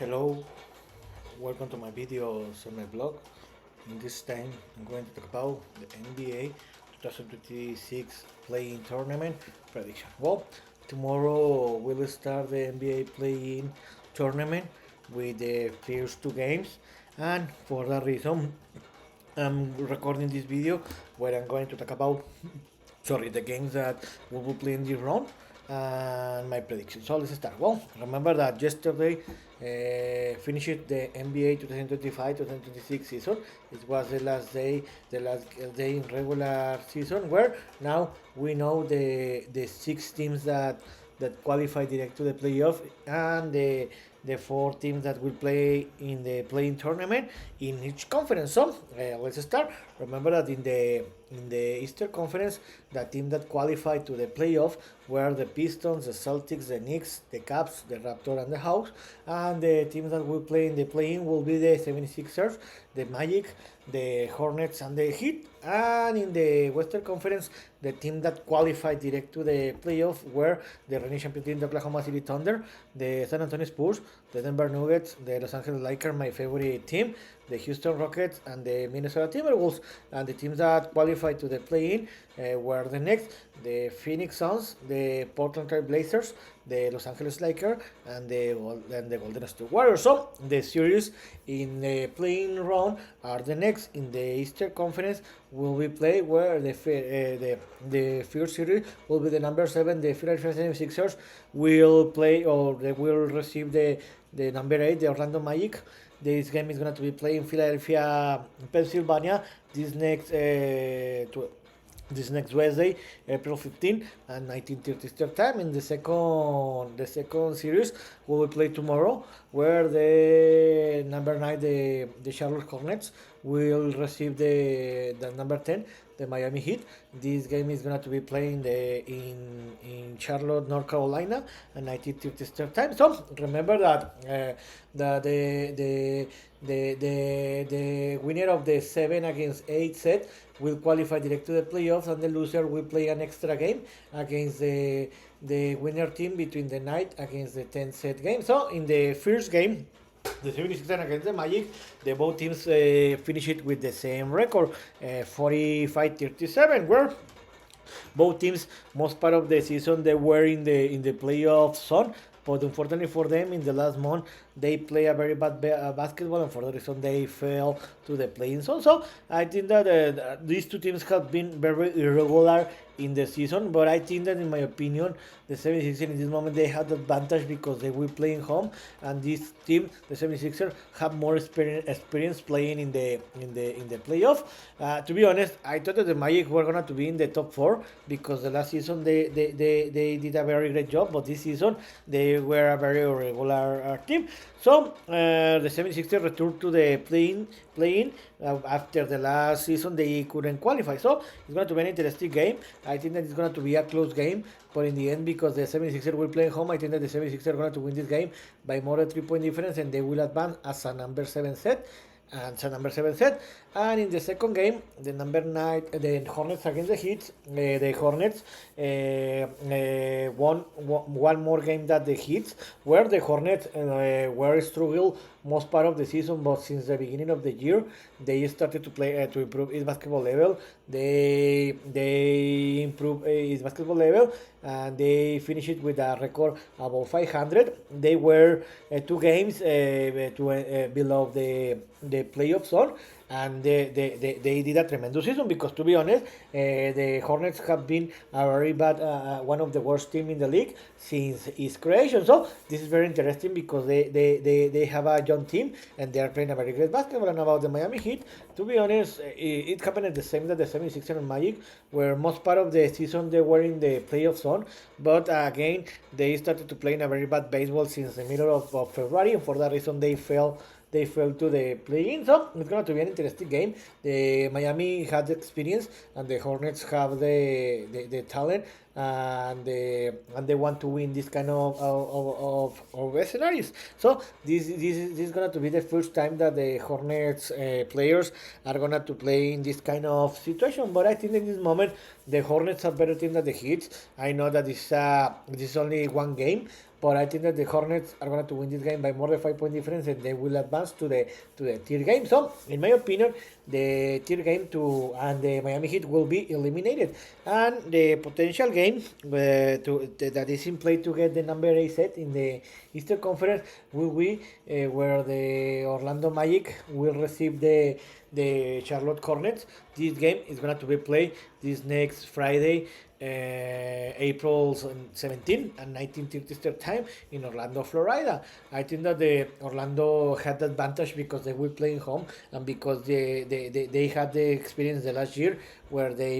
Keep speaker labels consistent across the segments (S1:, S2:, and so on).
S1: Hello, welcome to my videos on my blog. In this time, I'm going to talk about the NBA 2026 playing tournament prediction. Well, tomorrow we'll start the NBA playing tournament with the first two games, and for that reason, I'm recording this video where I'm going to talk about the games that we will play in this round and my predictions. So let's start. Well, remember that yesterday finished the NBA 2025-2026 season. It was the last day in regular season where now we know the six teams that qualify direct to the playoff and the four teams that will play in the playing tournament in each conference. So let's start. Remember that in the Eastern Conference, the team that qualified to the playoff were the Pistons, the Celtics, the Knicks, the Caps, the Raptors, and the Hawks. And the teams that will play in the play-in will be the 76ers, the Magic, the Hornets, and the Heat. And in the Western Conference, the team that qualified direct to the playoff were the reigning champion team, the Oklahoma City Thunder, the San Antonio Spurs, the Denver Nuggets, the Los Angeles Lakers, my favorite team, the Houston Rockets, and the Minnesota Timberwolves. And the teams that qualified to the play-in were the next, the Phoenix Suns, the Portland Trail Blazers, the Los Angeles Lakers, and the Golden State Warriors. So the series in the playing round are the next. In the Eastern Conference will be played where the first series will be the number 7, the Philadelphia 76ers will play, or they will receive the number 8, the Orlando Magic. This game is going to be played in Philadelphia, Pennsylvania. This next this next Wednesday, April 15 and 19:30 Eastern Time. In the second series, we will play tomorrow, where the number 9, the Charlotte Hornets, will receive the number 10, the Miami Heat. This game is going to be playing in Charlotte, North Carolina, at 19:30 Eastern Time. So remember that the winner of the 7 against 8 set will qualify direct to the playoffs, and the loser will play an extra game against the winner team between the night against the 10 set game. So in the first game, the 76ers against the Magic, the both teams finish it with the same record, 45-37, where both teams most part of the season they were in the playoff zone. But unfortunately for them, in the last month, they play a very bad basketball, and for that reason, they fell to the playing zone. So I think that these two teams have been very irregular in the season, but I think that, in my opinion, the 76ers in this moment they had the advantage because they will play in home, and this team, the 76ers, have more experience playing in the playoff. To be honest, I thought that the Magic were gonna to be in the top four because the last season they did a very great job, but this season they were a very irregular team. So the 76ers returned to the playing after the last season they couldn't qualify. So it's going to be an interesting game. I think that it's going to be a close game, but in the end, because the 76ers will play home, I think that the 76ers are going to win this game by more than 3 point difference, and they will advance as a number 7 set. And so number 7 set. And in the second game, the number 9, the Hornets against the Heat, the Hornets won one more game than the Heat, where the Hornets were struggle most part of the season, but since the beginning of the year, they started to play to improve its basketball level. They improve its basketball level, and they finished it with a record above 500. They were 2 games below the playoff zone, and they did a tremendous season because, to be honest, the Hornets have been a very bad, one of the worst team in the league since its creation. So this is very interesting because they have a young team and they are playing a very great basketball. And about the Miami Heat, to be honest, it happened at the same that the 76ers and Magic, where most part of the season they were in the playoff zone, but again they started to play in a very bad baseball since the middle of February, and for that reason they fell to the play-in. So it's going to be an interesting game. The Miami had the experience, and the Hornets have the talent, and they want to win this kind of scenarios. So this is going to be the first time that the Hornets players are going to play in this kind of situation. But I think in this moment the Hornets are better team than the Heat. I know that this is only one game, but I think that the Hornets are going to win this game by more than 5 point difference, and they will advance to the tier game. So, in my opinion, the tier game to and the Miami Heat will be eliminated, and the potential game that is in play to get the number 8 set in the Eastern Conference will be where the Orlando Magic will receive the Charlotte Hornets. This game is going to be played this next Friday, April 17 and 19:30 Eastern time in Orlando, Florida. I think that the Orlando had the advantage because they were playing home, and because they had the experience the last year where they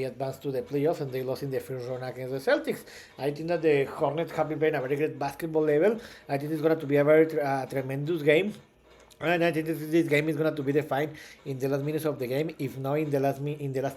S1: advanced to the playoffs and they lost in the first round against the Celtics. I think that the Hornets have been playing a very great basketball level. I think it's going to be a very tremendous game. And I think this game is going to be defined in the last minutes of the game, if not in the last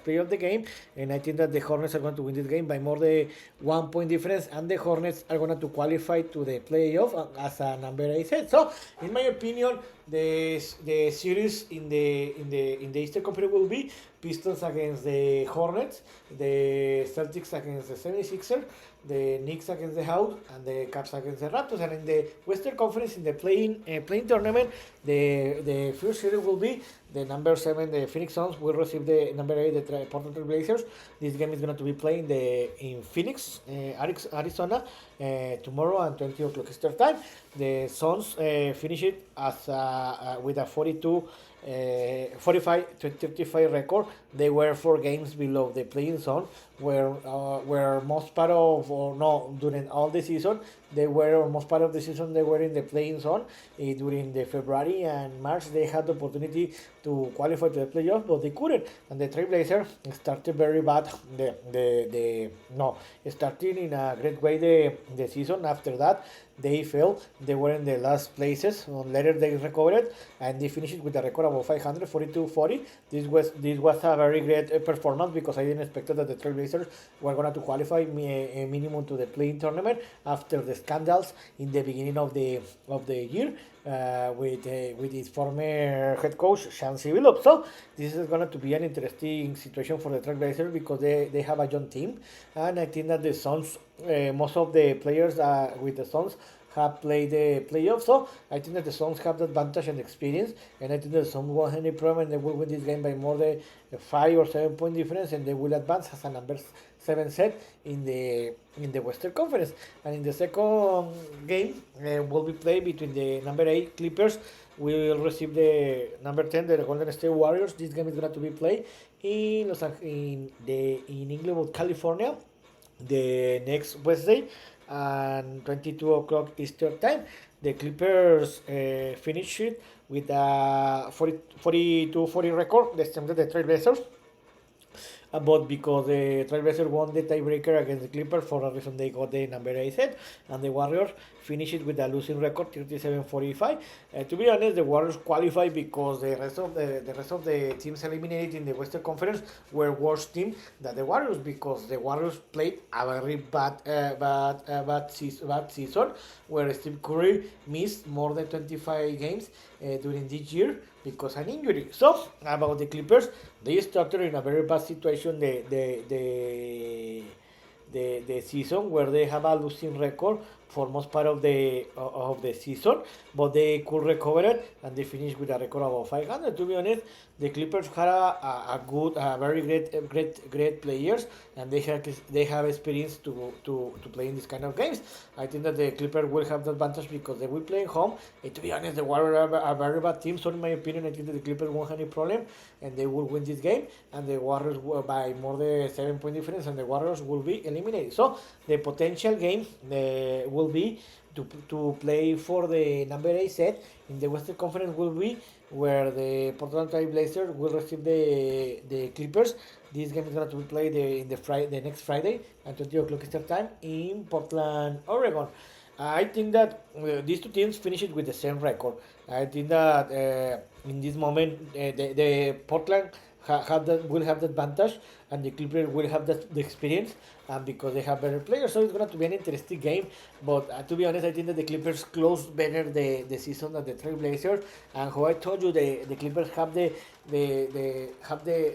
S1: play of the game. And I think that the Hornets are going to win this game by more than 1 point difference, and the Hornets are going to qualify to the playoff as a number 8 set. So, in my opinion, the series in the Eastern Conference will be Pistons against the Hornets, the Celtics against the 76ers, the Knicks against the Hawks, and the Caps against the Raptors. And in the Western Conference, in the playing tournament, the first series will be the number 7, the Phoenix Suns will receive the number 8, the Portland Trail Blazers. This game is going to be played in Phoenix, Arizona, tomorrow at 20 o'clock Eastern time. The Suns finish it as with a 45 to 35 record. They were 4 games below the playing zone, where most part of, or no, during all the season, they were, or most part of the season, they were in the playing zone. During the February and March, they had the opportunity to qualify to the playoffs, but they couldn't. And the Trailblazers started very bad. Starting in a great way the season. After that, they fell. They were in the last places. Later they recovered and they finished with a record of 500, 42-40. This was a very great performance, because I didn't expect that the Trailblazers were going to qualify a minimum to the playing tournament after the scandals in the beginning of the year. With his former head coach Chauncey Billups. So this is going to be an interesting situation for the Trailblazers, because they have a young team, and I think that the Suns, most of the players with the Suns have played the playoffs, so I think that the Suns have the advantage and experience, and I think that the Suns won't have any problem, and they will win this game by more than 5 or 7 point difference, and they will advance as a number 7 set in the Western Conference. And in the second game will be played between the number 8 Clippers. We will receive the number 10, the Golden State Warriors. This game is going to be played in Inglewood, California, the next Wednesday, and 22 o'clock Eastern time. The Clippers finished it with a 42-40 record, the same as the Trailblazers. But because the Trailblazers won the tiebreaker against the Clippers, for a reason they got the number 8 set, and the Warriors finished it with a losing record, 37-45. To be honest, the Warriors qualified because the rest of the teams eliminated in the Western Conference were worse team than the Warriors, because the Warriors played a very bad season, where Steve Curry missed more than 25 games during this year because an injury. So about the Clippers, they started in a very bad situation the season, where they have a losing record for most part of the season, but they could recover it and they finished with a record of 500. To be honest, the Clippers had a very great players, and they have experience to play in this kind of games. I think that the Clippers will have the advantage because they will play at home. And to be honest, the Warriors are a very bad team, so in my opinion, I think that the Clippers won't have any problem and they will win this game, and the Warriors will, by more than 7 point difference, and the Warriors will be eliminated. So the potential game will be to play for the number 8 set in the Western Conference will be where the Portland Trail Blazers will receive the Clippers. This game is going to be played the next Friday at 20 o'clock Eastern time in Portland, Oregon. I think that these two teams finished with the same record. I think that in this moment the Portland will have the advantage, and the Clippers will have the experience, and because they have better players, so it's going to be an interesting game. But to be honest, I think that the Clippers closed better the season than the Trailblazers, and how I told you, the Clippers have the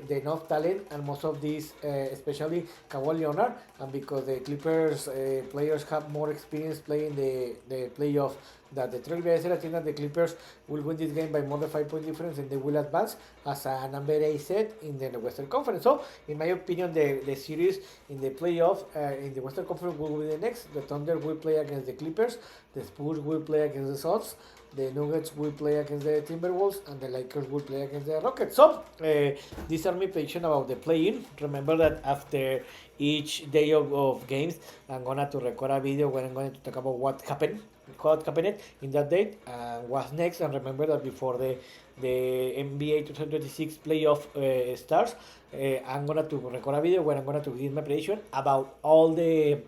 S1: enough talent, and most of these, especially Kawhi Leonard, and because the Clippers players have more experience playing the playoff that the Trailblazers. I think that the Clippers will win this game by more than 5 point difference, and they will advance as a number 8 set in the Western Conference. So, in my opinion, the series in the playoff in the Western Conference will be the next. The Thunder will play against the Clippers, the Spurs will play against the Suns, the Nuggets will play against the Timberwolves, and the Lakers will play against the Rockets. So, these are my prediction about the play-in. Remember that after each day of games, I'm gonna to record a video where I'm going to talk about what happened in that date and what's next. And remember that before the NBA 2026 playoff starts, I'm gonna to record a video where I'm gonna to give my prediction about all the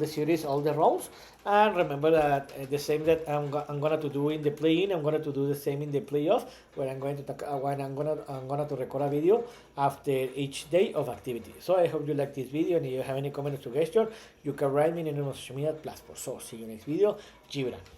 S1: series, all the rounds. And remember that the same that I'm gonna to do in the play-in, I'm gonna to do the same in the playoff, where I'm going to talk, when I'm gonna to record a video after each day of activity. So I hope you like this video, and if you have any comment or suggestion, you can write me in the social media platform. So see you next video. Gibran.